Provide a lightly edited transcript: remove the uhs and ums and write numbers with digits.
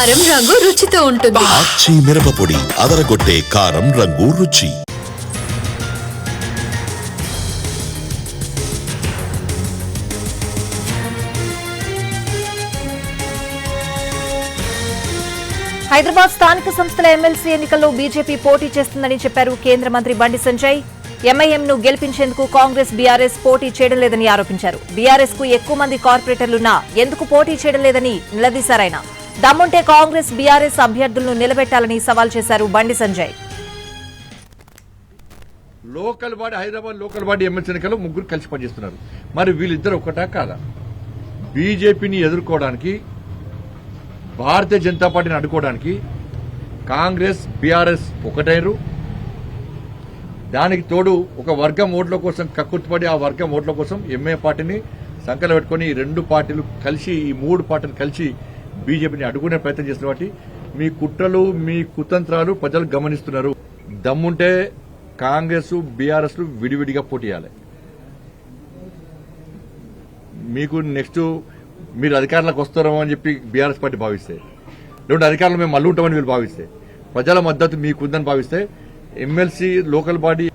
కారం రంగు రుచితో ఉంటుంది. ఆచి మిరపపొడి అదరగొట్టే కారం రంగు రుచి. హైదరాబాద్ స్థానిక సంస్థల ఎమ్మెల్సీ ఎన్నికల్లో బీజేపీ పోటీ చేస్తుందని చెప్పారు కేంద్ర మంత్రి బండి సంజయ్. ఎంఐఎంను గెలిపించేందుకు కాంగ్రెస్ బీఆర్ఎస్ పోటీ చేయడం లేదని ఆరోపించారు. బీఆర్ఎస్ కు ఎక్కువ మంది కార్పొరేటర్లున్నా ఎందుకు పోటీ చేయడం లేదని నిలదీశారాయన. దమ్ముంటే కాంగ్రెస్ బీఆర్ఎస్ అభ్యర్థులను నిలబెట్టాలని సవాల్ చేశారు Bandi Sanjay. Local body Hyderabad local body MLC ఎన్నికల్లో ముగ్గురు కలిసి పనిచేస్తున్నారు. మరి వీళ్ళిద్దరు ఒకటా కాదా? బీజేపీని ఎదుర్కోవడానికి, భారతీయ జనతా పార్టీని అడ్డుకోవడానికి కాంగ్రెస్ బీఆర్ఎస్ ఒకటైరు. దానికి తోడు ఒక వర్గం ఓట్ల కోసం కక్కుర్తిపడి ఆ వర్గం ఓట్ల కోసం ఎంఏ పార్టీని సంకలం పెట్టుకుని ఈ రెండు పార్టీలు కలిసి, ఈ మూడు పార్టీలు కలిసి బీజేపీని అడ్డుకునే ప్రయత్నం చేస్తున్న వాటి మీ కుట్రలు, మీ కుతంత్రాలు ప్రజలు గమనిస్తున్నారు. దమ్ముంటే కాంగ్రెస్ బీఆర్ఎస్ విడివిడిగా పోటీ చేయాలి. మీకు నెక్స్ట్ మీరు అధికారంలోకి వస్తారో అని చెప్పి బీఆర్ఎస్ పార్టీ భావిస్తే, లేకుంటే అధికారంలో మేము మళ్ళీ ఉంటామని వీళ్ళు భావిస్తే, ప్రజల మద్దతు మీకుందని భావిస్తే ఎమ్మెల్సీ లోకల్ బాడీ